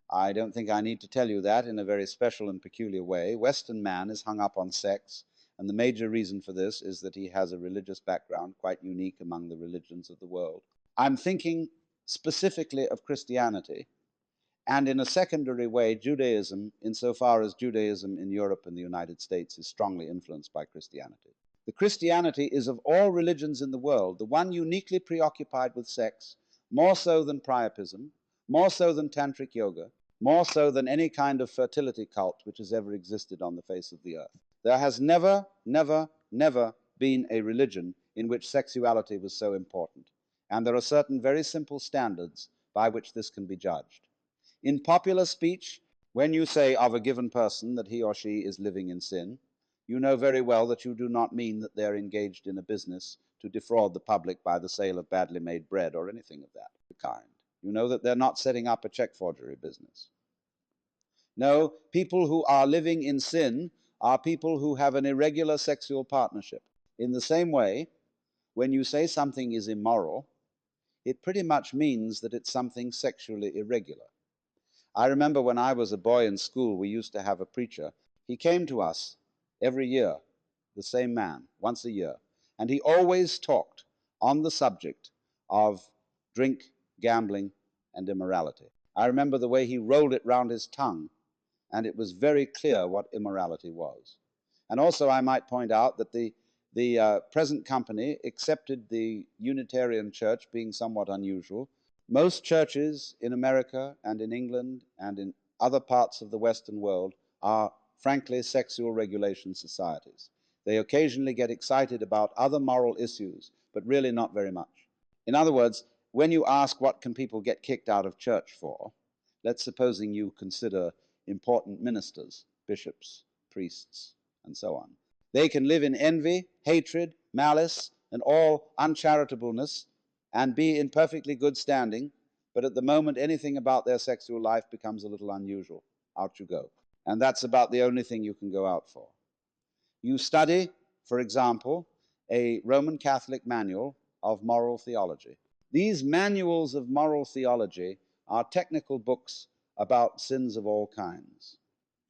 I don't think I need to tell you that in a very special and peculiar way. Western man is hung up on sex, and the major reason for this is that he has a religious background quite unique among the religions of the world. I'm thinking specifically of Christianity, and in a secondary way, Judaism, insofar as Judaism in Europe and the United States is strongly influenced by Christianity. The Christianity is of all religions in the world the one uniquely preoccupied with sex, more so than Priapism, more so than Tantric Yoga, more so than any kind of fertility cult which has ever existed on the face of the earth. There has never, never, never been a religion in which sexuality was so important. And there are certain very simple standards by which this can be judged. In popular speech, when you say of a given person that he or she is living in sin, you know very well that you do not mean that they're engaged in a business to defraud the public by the sale of badly made bread or anything of that kind. You know that they're not setting up a check forgery business. No, people who are living in sin are people who have an irregular sexual partnership. In the same way, when you say something is immoral, it pretty much means that it's something sexually irregular. I remember when I was a boy in school, we used to have a preacher. He came to us every year, the same man, once a year, and he always talked on the subject of drink, gambling, and immorality. I remember the way he rolled it round his tongue, and it was very clear what immorality was. And also I might point out that the present company accepted the Unitarian Church being somewhat unusual. Most churches in America and in England and in other parts of the Western world are, frankly, sexual regulation societies. They occasionally get excited about other moral issues, but really not very much. In other words, when you ask what can people get kicked out of church for, let's supposing you consider important ministers, bishops, priests, and so on. They can live in envy, hatred, malice, and all uncharitableness, and be in perfectly good standing, but at the moment anything about their sexual life becomes a little unusual. Out you go. And that's about the only thing you can go out for. You study, for example, a Roman Catholic manual of moral theology. These manuals of moral theology are technical books about sins of all kinds.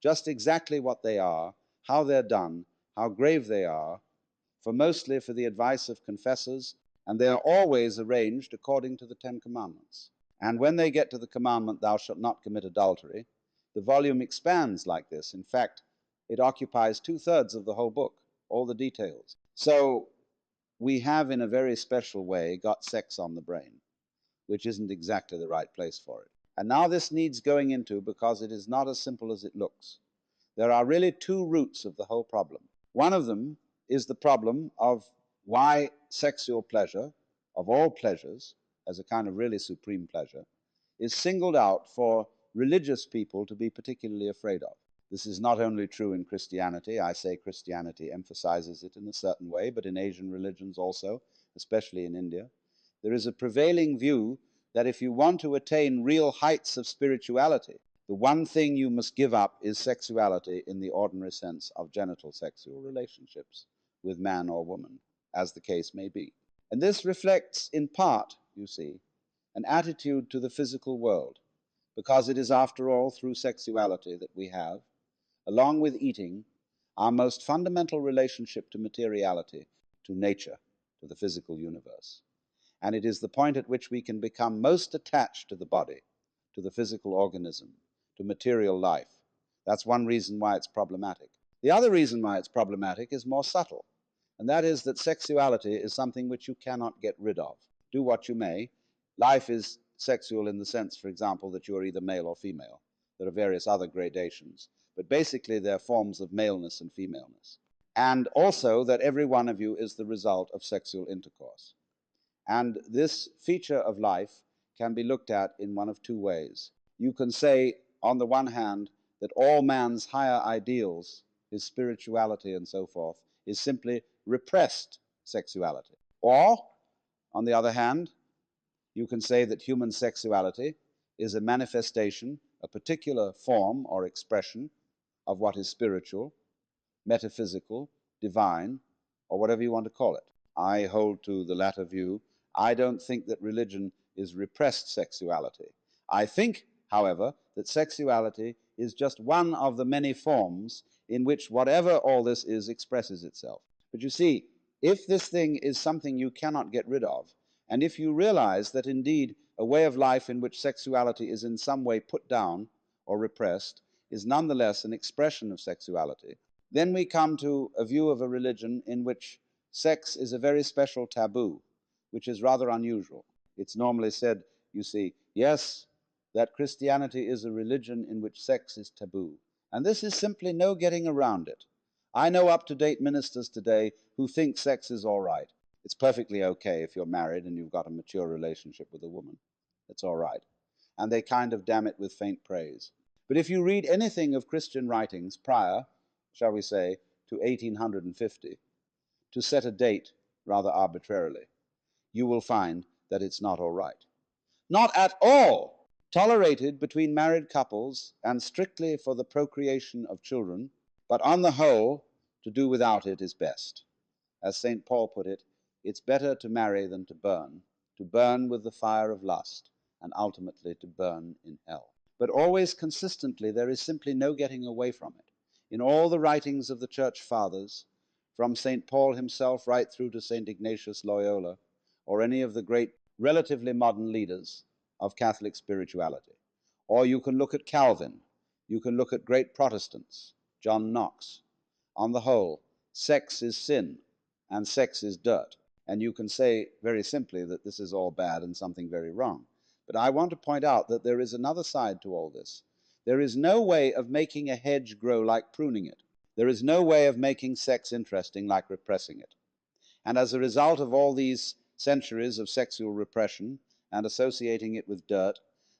Just exactly what they are, how they're done, how grave they are, mostly for the advice of confessors, and they are always arranged according to the Ten Commandments. And when they get to the commandment, thou shalt not commit adultery, the volume expands like this. In fact, it occupies 2/3 of the whole book, all the details. So we have, in a very special way, got sex on the brain, which isn't exactly the right place for it. And now this needs going into because it is not as simple as it looks. There are really two roots of the whole problem. One of them is the problem of why sexual pleasure, of all pleasures, as a kind of really supreme pleasure, is singled out for religious people to be particularly afraid of. This is not only true in Christianity. I say Christianity emphasizes it in a certain way, but in Asian religions also, especially in India. There is a prevailing view that if you want to attain real heights of spirituality, the one thing you must give up is sexuality in the ordinary sense of genital sexual relationships with man or woman, as the case may be. And this reflects, in part, you see, an attitude to the physical world, because it is, after all, through sexuality that we have, along with eating, our most fundamental relationship to materiality, to nature, to the physical universe. And it is the point at which we can become most attached to the body, to the physical organism, to material life. That's one reason why it's problematic. The other reason why it's problematic is more subtle, and that is that sexuality is something which you cannot get rid of. Do what you may, life is sexual in the sense, for example, that you are either male or female. There are various other gradations, but basically they're forms of maleness and femaleness. And also that every one of you is the result of sexual intercourse. And this feature of life can be looked at in one of two ways. You can say, on the one hand, that all man's higher ideals, his spirituality and so forth, is simply repressed sexuality. Or, on the other hand, you can say that human sexuality is a manifestation, a particular form or expression of what is spiritual, metaphysical, divine, or whatever you want to call it. I hold to the latter view. I don't think that religion is repressed sexuality. I think however, that sexuality is just one of the many forms in which whatever all this is expresses itself. But you see, if this thing is something you cannot get rid of, and if you realize that indeed a way of life in which sexuality is in some way put down or repressed is nonetheless an expression of sexuality, then we come to a view of a religion in which sex is a very special taboo, which is rather unusual. It's normally said, you see, yes, that Christianity is a religion in which sex is taboo. And this is simply no getting around it. I know up-to-date ministers today who think sex is all right. It's perfectly okay if you're married and you've got a mature relationship with a woman. It's all right. And they kind of damn it with faint praise. But if you read anything of Christian writings prior, shall we say, to 1850, to set a date rather arbitrarily, you will find that it's not all right. Not at all tolerated between married couples and strictly for the procreation of children, but on the whole, to do without it is best. As St. Paul put it, it's better to marry than to burn with the fire of lust, and ultimately to burn in hell. But always consistently, there is simply no getting away from it. In all the writings of the Church Fathers, from St. Paul himself right through to St. Ignatius Loyola, or any of the great relatively modern leaders of Catholic spirituality. Or you can look at Calvin, you can look at great Protestants, John Knox. On the whole, sex is sin and sex is dirt. And you can say very simply that this is all bad and something very wrong. But I want to point out that there is another side to all this. There is no way of making a hedge grow like pruning it. There is no way of making sex interesting like repressing it. And as a result of all these centuries of sexual repression and associating it with dirt,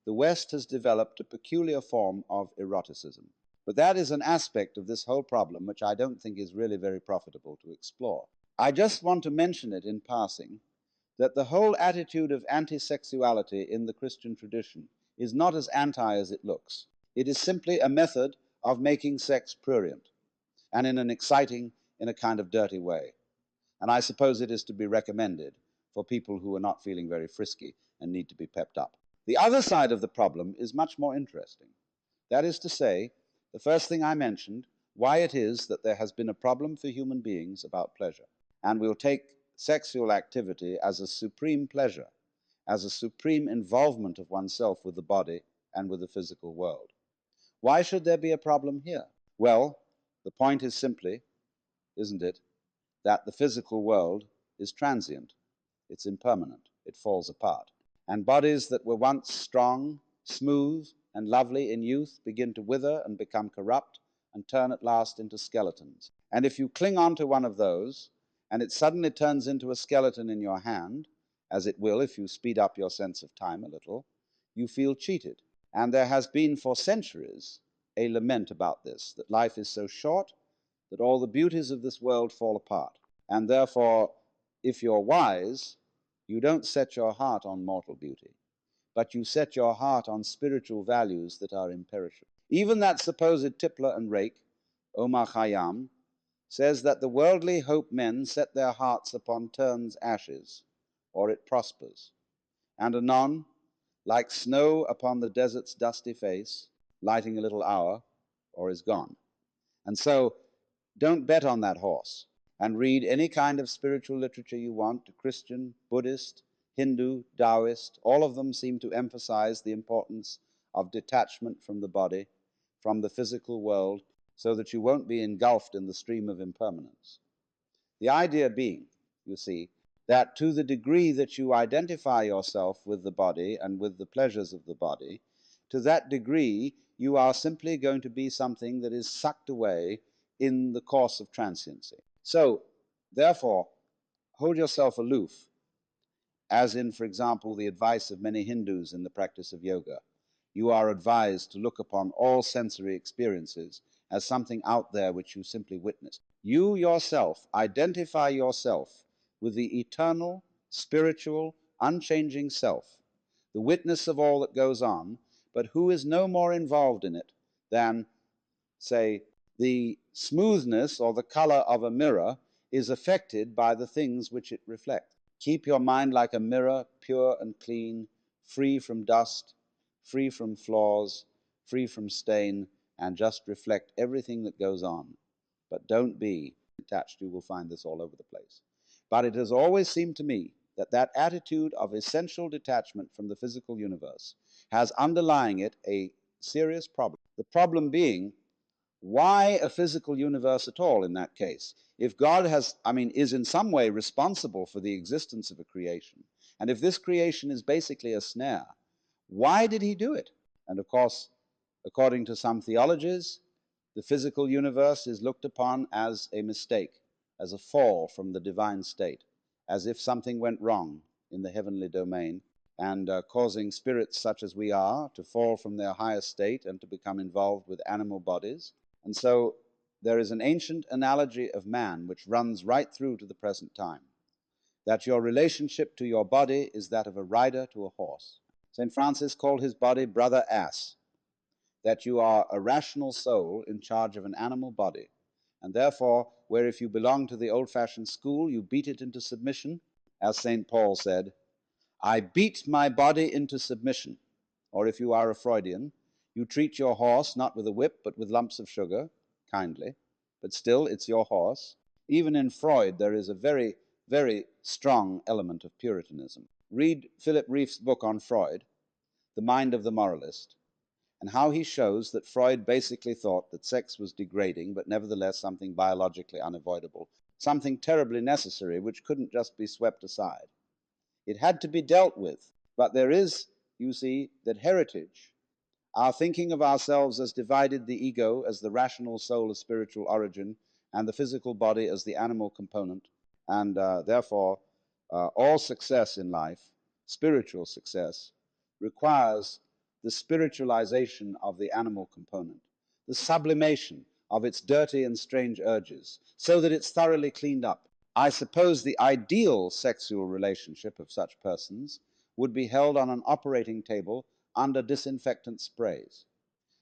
the West has developed a peculiar form of eroticism. But that is an aspect of this whole problem which I don't think is really very profitable to explore. I just want to mention it in passing, that the whole attitude of anti-sexuality in the Christian tradition is not as anti as it looks. It is simply a method of making sex prurient, and in an exciting, in a kind of dirty way. And I suppose it is to be recommended for people who are not feeling very frisky and need to be pepped up. The other side of the problem is much more interesting. That is to say, the first thing I mentioned, why it is that there has been a problem for human beings about pleasure. And we'll take sexual activity as a supreme pleasure, as a supreme involvement of oneself with the body and with the physical world. Why should there be a problem here? Well, the point is simply, isn't it, that the physical world is transient, it's impermanent, it falls apart. And bodies that were once strong, smooth, and lovely in youth begin to wither and become corrupt and turn at last into skeletons. And if you cling on to one of those, and it suddenly turns into a skeleton in your hand, as it will if you speed up your sense of time a little, you feel cheated. And there has been for centuries a lament about this, that life is so short that all the beauties of this world fall apart. And therefore, if you're wise, you don't set your heart on mortal beauty, but you set your heart on spiritual values that are imperishable. Even that supposed tippler and rake, Omar Khayyam, says that the worldly hope men set their hearts upon turn's ashes, or it prospers, and anon, like snow upon the desert's dusty face, lighting a little hour, or is gone. And so, don't bet on that horse, and read any kind of spiritual literature you want, Christian, Buddhist, Hindu, Taoist. All of them seem to emphasize the importance of detachment from the body, from the physical world, so that you won't be engulfed in the stream of impermanence. The idea being, you see, that to the degree that you identify yourself with the body and with the pleasures of the body, to that degree you are simply going to be something that is sucked away in the course of transiency. So, therefore, hold yourself aloof, as in, for example, the advice of many Hindus in the practice of yoga. You are advised to look upon all sensory experiences as something out there which you simply witness. You yourself identify yourself with the eternal, spiritual, unchanging self, the witness of all that goes on, but who is no more involved in it than, say, the smoothness or the color of a mirror is affected by the things which it reflects. Keep your mind like a mirror, pure and clean, free from dust, free from flaws, free from stain, and just reflect everything that goes on. But don't be attached. You will find this all over the place. But it has always seemed to me that that attitude of essential detachment from the physical universe has underlying it a serious problem. The problem being, why a physical universe at all in that case? If God is in some way responsible for the existence of a creation, and if this creation is basically a snare, why did he do it? And of course, according to some theologies, the physical universe is looked upon as a mistake, as a fall from the divine state, as if something went wrong in the heavenly domain, and causing spirits such as we are to fall from their higher state and to become involved with animal bodies. And so there is an ancient analogy of man which runs right through to the present time, that your relationship to your body is that of a rider to a horse. St. Francis called his body brother ass, that you are a rational soul in charge of an animal body, and therefore, where if you belong to the old-fashioned school, you beat it into submission, as St. Paul said, I beat my body into submission. Or if you are a Freudian, you treat your horse not with a whip but with lumps of sugar, kindly, but still it's your horse. Even in Freud there is a very, very strong element of Puritanism. Read Philip Reif's book on Freud, The Mind of the Moralist, and how he shows that Freud basically thought that sex was degrading, but nevertheless something biologically unavoidable, something terribly necessary which couldn't just be swept aside. It had to be dealt with, but there is, you see, that heritage, our thinking of ourselves as divided, the ego as the rational soul of spiritual origin, and the physical body as the animal component, and therefore all success in life, spiritual success, requires the spiritualization of the animal component, the sublimation of its dirty and strange urges, so that it's thoroughly cleaned up. I suppose the ideal sexual relationship of such persons would be held on an operating table under disinfectant sprays.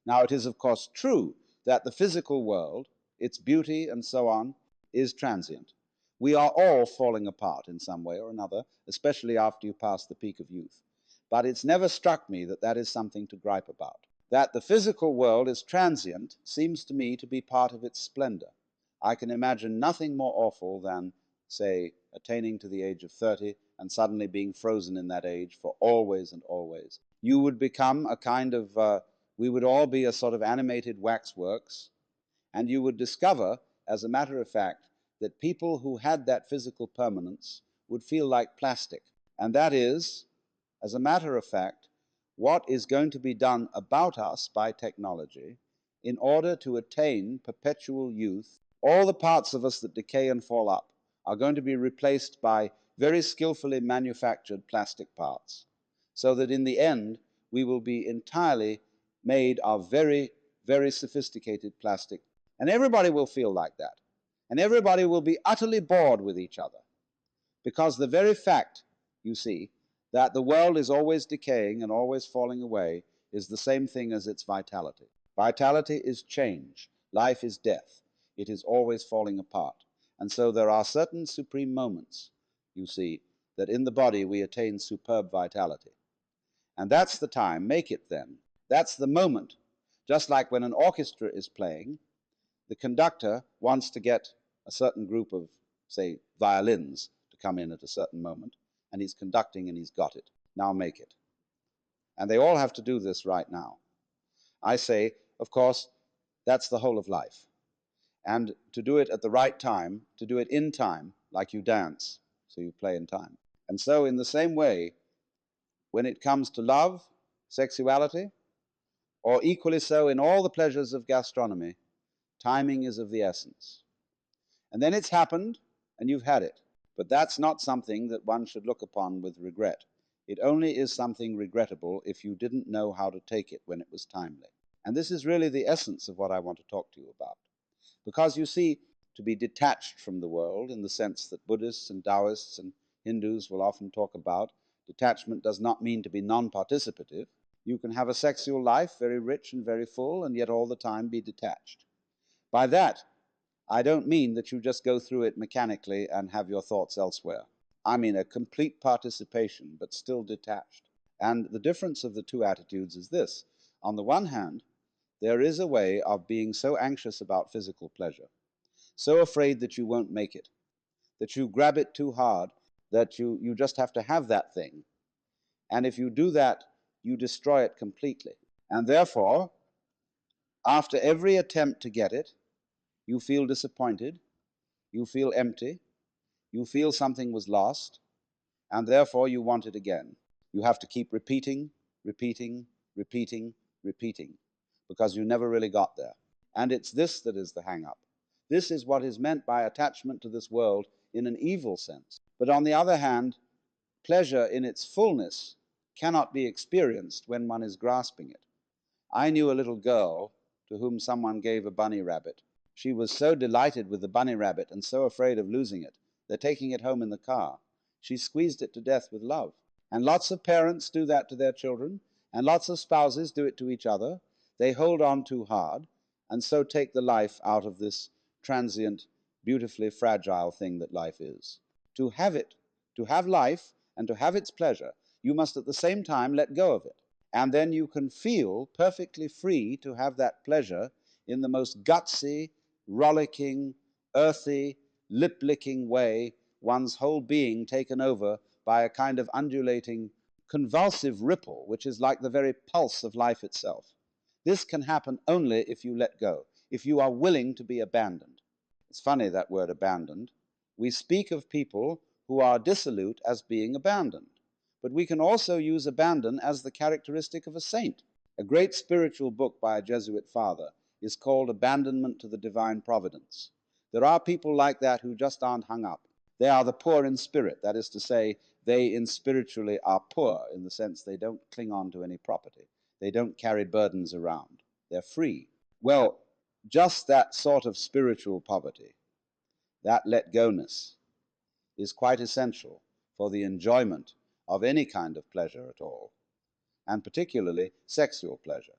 Now, it is of course true that the physical world, its beauty and so on, is transient. We are all falling apart in some way or another, especially after you pass the peak of youth. But it's never struck me that that is something to gripe about. That the physical world is transient seems to me to be part of its splendor. I can imagine nothing more awful than, say, attaining to the age of 30 and suddenly being frozen in that age for always and always. You would become a kind of, we would all be a sort of animated waxworks, and you would discover, as a matter of fact, that people who had that physical permanence would feel like plastic. And that is, as a matter of fact, what is going to be done about us by technology in order to attain perpetual youth. All the parts of us that decay and fall up are going to be replaced by very skillfully manufactured plastic parts, so that in the end we will be entirely made of very, very sophisticated plastic. And everybody will feel like that. And everybody will be utterly bored with each other. Because the very fact, you see, that the world is always decaying and always falling away is the same thing as its vitality. Vitality is change. Life is death. It is always falling apart. And so there are certain supreme moments, you see, that in the body we attain superb vitality. And that's the time. Make it then. That's the moment. Just like when an orchestra is playing, the conductor wants to get a certain group of, say, violins to come in at a certain moment, and he's conducting and he's got it. Now make it. And they all have to do this right now. I say, of course, that's the whole of life. And to do it at the right time, to do it in time, like you dance, so you play in time. And so in the same way, when it comes to love, sexuality, or equally so in all the pleasures of gastronomy, timing is of the essence. And then it's happened, and you've had it. But that's not something that one should look upon with regret. It only is something regrettable if you didn't know how to take it when it was timely. And this is really the essence of what I want to talk to you about. Because you see, to be detached from the world in the sense that Buddhists and Taoists and Hindus will often talk about, detachment does not mean to be non-participative. You can have a sexual life, very rich and very full, and yet all the time be detached. By that, I don't mean that you just go through it mechanically and have your thoughts elsewhere. I mean a complete participation, but still detached. And the difference of the two attitudes is this. On the one hand, there is a way of being so anxious about physical pleasure, so afraid that you won't make it, that you grab it too hard, that you just have to have that thing. And if you do that, you destroy it completely. And therefore, after every attempt to get it, you feel disappointed, you feel empty, you feel something was lost, and therefore you want it again. You have to keep repeating, repeating, repeating, repeating, because you never really got there. And it's this that is the hang-up. This is what is meant by attachment to this world in an evil sense. But on the other hand, pleasure in its fullness cannot be experienced when one is grasping it. I knew a little girl to whom someone gave a bunny rabbit. She was so delighted with the bunny rabbit and so afraid of losing it that, taking it home in the car, she squeezed it to death with love. And lots of parents do that to their children, and lots of spouses do it to each other. They hold on too hard, and so take the life out of this transient, beautifully fragile thing that life is. To have it, to have life, and to have its pleasure, you must at the same time let go of it. And then you can feel perfectly free to have that pleasure in the most gutsy, rollicking, earthy, lip-licking way, one's whole being taken over by a kind of undulating, convulsive ripple, which is like the very pulse of life itself. This can happen only if you let go, if you are willing to be abandoned. It's funny, that word abandoned. We speak of people who are dissolute as being abandoned. But we can also use abandon as the characteristic of a saint. A great spiritual book by a Jesuit father is called Abandonment to the Divine Providence. There are people like that who just aren't hung up. They are the poor in spirit. That is to say, they in spiritually are poor in the sense they don't cling on to any property. They don't carry burdens around. They're free. Well, just that sort of spiritual poverty, that let-go-ness, is quite essential for the enjoyment of any kind of pleasure at all, and particularly sexual pleasure.